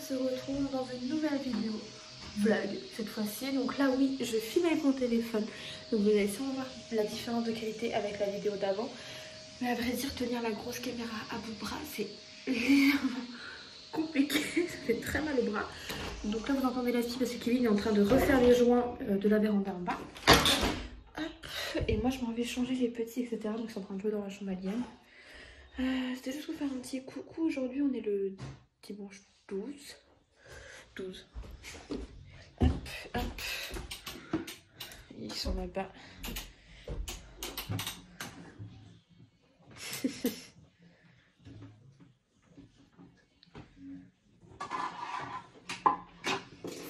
se retrouve dans une nouvelle vidéo vlog cette fois-ci. Donc là oui, je filme avec mon téléphone, donc vous allez sûrement voir la différence de qualité avec la vidéo d'avant. Mais à vrai dire, tenir la grosse caméra à bout de bras, c'est légèrement compliqué, ça fait très mal au bras. Donc là vous entendez la fille parce que Kevin est en train de refaire les joints de la véranda en bas. Hop. Et moi je m'en vais changer les petits, etc. Donc c'est un peu dans la chambre alien. C'était juste pour faire un petit coucou. Aujourd'hui on est le dimanche 12. Hop, hop. Ils sont là-bas.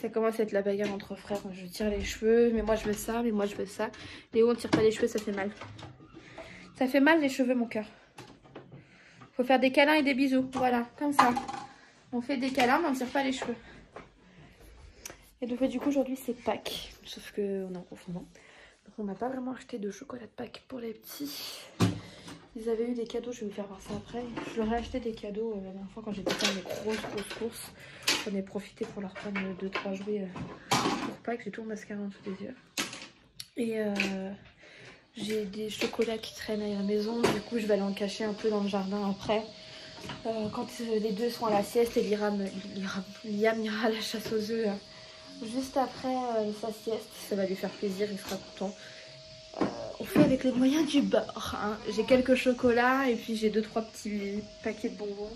Ça commence à être la bagarre entre frères. Je tire les cheveux, mais moi je veux ça, mais moi je veux ça. Léo, on tire pas les cheveux, ça fait mal. Ça fait mal les cheveux, mon cœur. Faut faire des câlins et des bisous. Voilà, comme ça. On fait des câlins, mais on tire pas les cheveux. Et donc du coup aujourd'hui c'est Pâques, sauf qu'on est en confinement. Donc on n'a pas vraiment acheté de chocolat de Pâques pour les petits. Ils avaient eu des cadeaux, je vais vous faire voir ça après. Je leur ai acheté des cadeaux la dernière fois quand j'étais faire mes grosses courses. J'en ai profité pour leur prendre 2-3 jouets pour Pâques. J'ai tout le mascara en dessous des yeux. Et j'ai des chocolats qui traînent à la maison. Du coup je vais aller en cacher un peu dans le jardin après. Quand les deux sont à la sieste et Liam ira à la chasse aux œufs. Juste après sa sieste, ça va lui faire plaisir, il sera content. On fait avec les moyens du bord. Hein. J'ai quelques chocolats et puis j'ai 2-3 petits paquets de bonbons.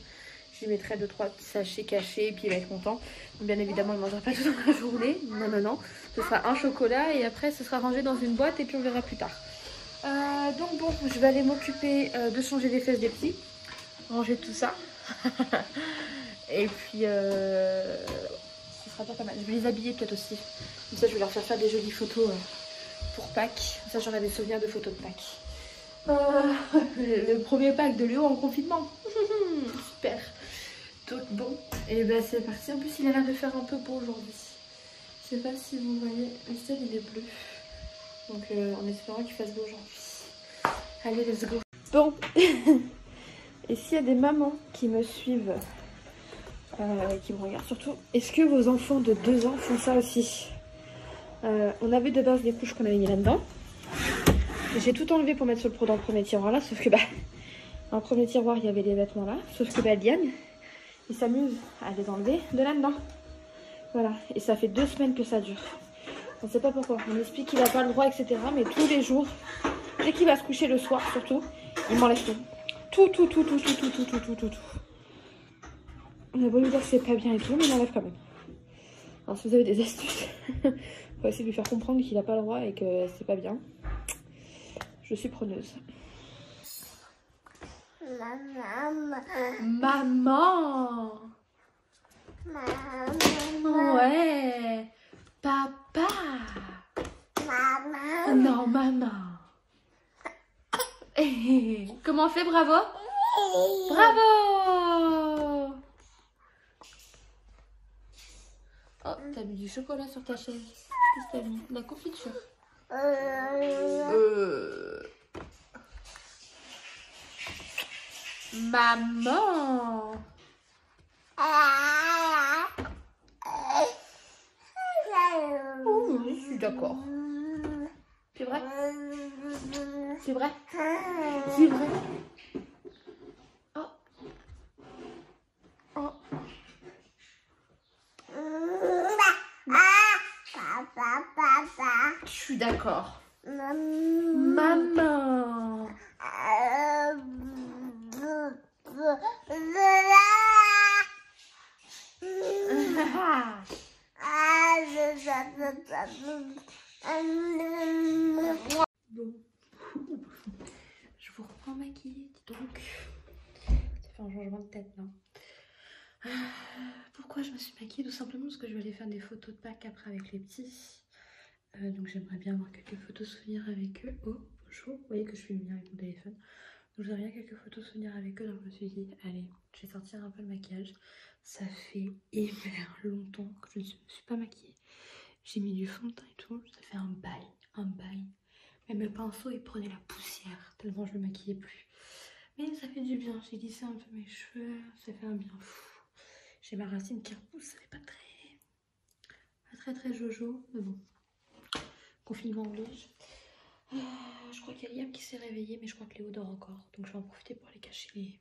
J'y mettrai 2-3 petits sachets cachés et puis il va être content. Bien évidemment, il ne mangera pas tout dans la journée. Non. Ce sera un chocolat et après ce sera rangé dans une boîte et puis on verra plus tard. Donc bon, je vais aller m'occuper de changer les fesses des petits. Ranger tout ça. Et puis... ce sera pas mal. Je vais les habiller peut-être aussi. Comme ça, je vais leur faire des jolies photos pour Pâques. Comme ça, j'aurai des souvenirs de photos de Pâques. Le premier Pâques de Léo en confinement. Super. Donc bon, et ben c'est parti. En plus, il a l'air de faire un peu beau aujourd'hui. Je sais pas si vous voyez, le ciel il est bleu. Donc en espérant qu'il fasse beau aujourd'hui. Allez, let's go. Bon. Et s'il y a des mamans qui me suivent, qui me regardent surtout, est-ce que vos enfants de 2 ans font ça aussi? On avait de base des couches qu'on avait mis là-dedans. J'ai tout enlevé pour mettre dans le premier tiroir là, sauf que bah dans le premier tiroir il y avait les vêtements là, sauf que bah Diane il s'amuse à les enlever de là-dedans. Voilà, et ça fait 2 semaines que ça dure. On sait pas pourquoi, on explique qu'il n'a pas le droit, etc. Mais tous les jours, dès qu'il va se coucher le soir surtout, il m'enlève tout. Tout. On a beau lui dire que c'est pas bien et tout, mais il enlève quand même. Alors si vous avez des astuces, faut essayer de lui faire comprendre qu'il n'a pas le droit et que c'est pas bien. Je suis preneuse. Maman. Ouais. Papa. Non, maman. Comment on fait, bravo? Bravo. Oh, t'as mis du chocolat sur ta chaise. Qu'est-ce que t'as mis? De la confiture. Maman. Oh, je suis d'accord. C'est vrai? C'est vrai? C'est vrai? Oh. Oh. Je suis d'accord. Maman. Bon, je vous reprends maquillée, dis donc. Ça fait un changement de tête, non? Pourquoi je me suis maquillée? Tout simplement parce que je vais aller faire des photos de Pâques après avec les petits. Donc j'aimerais bien avoir quelques photos souvenirs avec eux. Oh, bonjour, vous voyez que je suis venue avec mon téléphone. Donc j'aimerais bien quelques photos souvenirs avec eux. Donc je me suis dit, allez, je vais sortir un peu le maquillage. Ça fait hyper longtemps que je ne me suis pas maquillée. J'ai mis du fond de teint et tout, ça fait un bail. Même le pinceau il prenait la poussière tellement je me maquillais plus. Mais ça fait du bien, j'ai lissé un peu mes cheveux, ça fait un bien fou. J'ai ma racine qui repousse, ça n'est pas très jojo, mais bon. Confinement oblige. Je crois qu'il y a Liam qui s'est réveillé, mais je crois que Léo dort encore. Donc je vais en profiter pour aller cacher les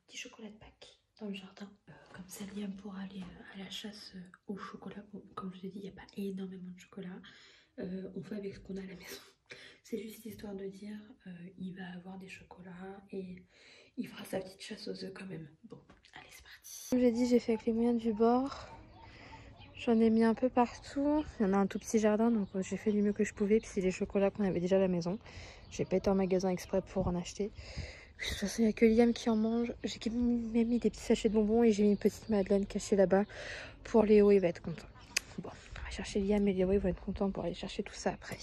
petits chocolats de Pâques dans le jardin. Comme ça, Liam pourra aller à la chasse au chocolat. Bon, comme je vous ai dit, il n'y a pas énormément de chocolat. On fait avec ce qu'on a à la maison. C'est juste histoire de dire, il va avoir des chocolats et il fera sa petite chasse aux œufs quand même. Bon, allez, c'est parti. Comme j'ai dit, j'ai fait avec les moyens du bord. J'en ai mis un peu partout. Il y en a un tout petit jardin, donc j'ai fait du mieux que je pouvais. Puis c'est les chocolats qu'on avait déjà à la maison. J'ai pas été en magasin exprès pour en acheter. De toute façon, il n'y a que Liam qui en mange. J'ai même mis des petits sachets de bonbons et j'ai mis une petite madeleine cachée là-bas pour Léo. Il va être content. Bon, on va chercher Liam et Léo, ils vont être contents pour aller chercher tout ça après.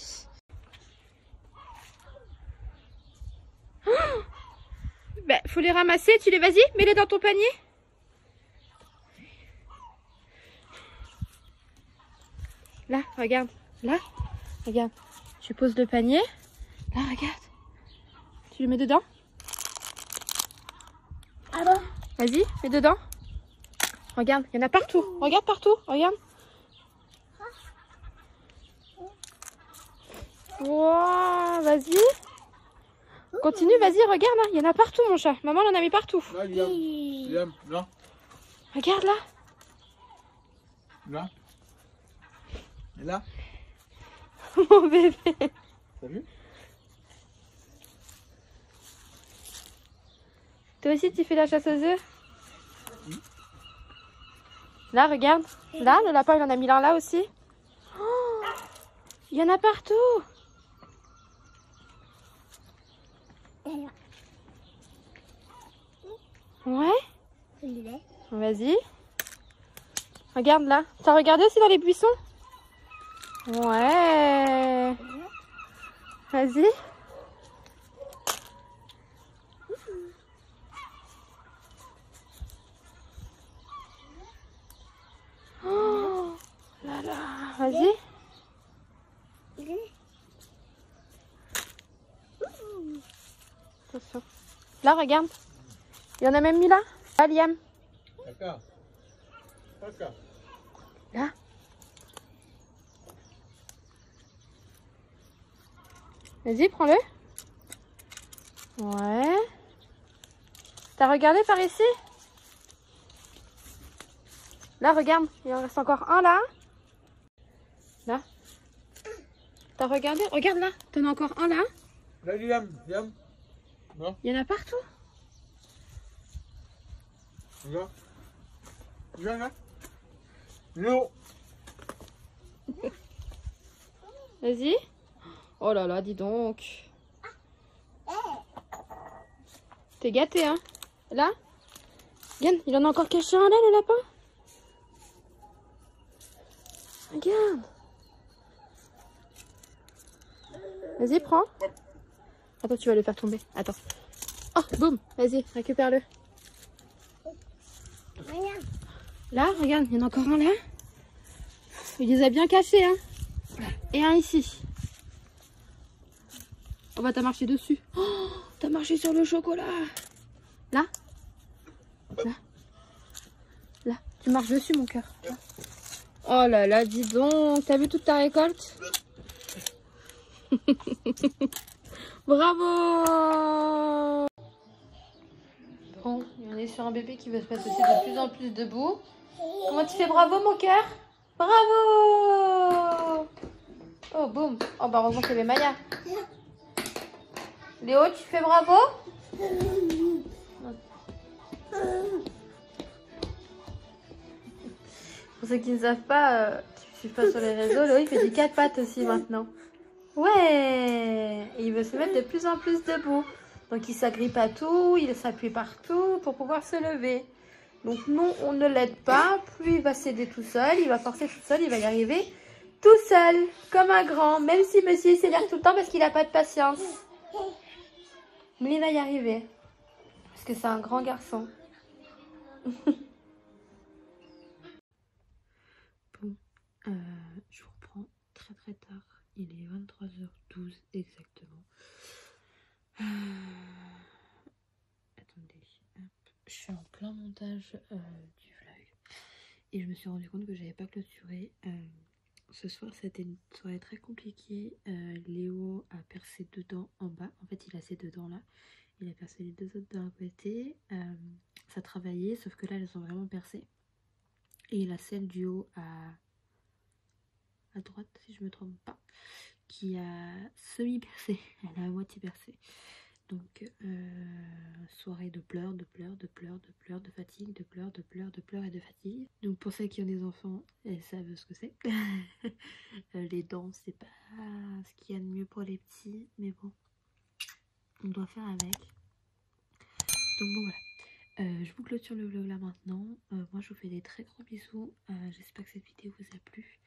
Oh, bah, faut les ramasser. Tu les vas-y, mets-les dans ton panier. Là, regarde. Là, regarde. Tu poses le panier. Là, regarde. Tu le mets dedans. Ah bon? Vas-y, mets dedans. Regarde, il y en a partout. Regarde partout, regarde. Wow, vas-y. Continue, vas-y, regarde là. Il y en a partout, mon chat. Maman en a mis partout. Là, Liam, là. Regarde là. Là. Et là. Mon bébé. T'as vu? Toi aussi, tu fais la chasse aux œufs? Là, regarde. Là, le lapin, il en a mis l'un là aussi. Oh, il y en a partout. Ouais. Vas-y. Regarde là. T'as regardé aussi dans les buissons? Ouais. Vas-y. Oh là là. Vas-y. Attention. Là, regarde. Il y en a même mis là. Là, Liam. D'accord. D'accord. Là. Vas-y, prends-le. Ouais. T'as regardé par ici? Là, regarde. Il en reste encore un là. Là. T'as regardé? Regarde là. T'en as encore un là. Là, Liam. Non. Il y en a partout. Là. Là. Non. Vas-y. Oh là là, dis donc. T'es gâté, hein? Là? Regarde, il en a encore caché un là, le lapin. Regarde. Vas-y, prends. Attends, tu vas le faire tomber. Attends. Oh, boum. Vas-y, récupère-le. Là, regarde, il y en a encore un là. Il les a bien cachés, hein. Et un ici. Oh bah t'as marché dessus. Oh, t'as marché sur le chocolat. Là. Là. Là. Tu marches dessus, mon cœur. Oh là là, dis donc. T'as vu toute ta récolte? Bravo. Bon, on est sur un bébé qui va se mettre aussi de plus en plus debout. Comment tu fais bravo, mon cœur? Bravo. Oh, boum. Oh, bah heureusement qu'il y avait Maya. Léo, tu fais bravo? Pour ceux qui ne savent pas, qui ne suivent pas sur les réseaux, Léo, il fait du 4 pattes aussi maintenant. Ouais. Et il veut se mettre de plus en plus debout. Donc il s'agrippe à tout, il s'appuie partout pour pouvoir se lever. Donc non, on ne l'aide pas. Plus il va s'aider tout seul, il va forcer tout seul, il va y arriver tout seul, comme un grand. Même si monsieur s'énerve tout le temps parce qu'il n'a pas de patience. Mais il va y arriver. Parce que c'est un grand garçon. Bon, je vous reprends très tard. Il est 23h12 exactement. Attendez, hop. Je suis en plein montage du vlog. Et je me suis rendu compte que j'avais pas clôturé. Ce soir c'était une soirée très compliquée. Léo a percé 2 dents en bas. En fait il a ces 2 dents là. Il a percé les 2 autres dents à côté. Ça travaillait sauf que là elles sont vraiment percées. Et il a celle du haut à droite si je me trompe pas, qui a semi-percé, elle a à moitié percé. Donc soirée de pleurs, de pleurs, de pleurs, de pleurs, de fatigue, de pleurs, de pleurs, de pleurs et de fatigue. Donc pour celles qui ont des enfants, elles savent ce que c'est. Les dents, c'est pas ce qu'il y a de mieux pour les petits, mais bon, on doit faire avec. Donc bon voilà. Je vous clôture le vlog là maintenant. Moi je vous fais des très gros bisous. J'espère que cette vidéo vous a plu.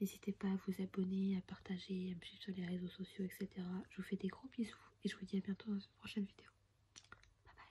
N'hésitez pas à vous abonner, à partager, à me suivre sur les réseaux sociaux, etc. Je vous fais des gros bisous et je vous dis à bientôt dans une prochaine vidéo.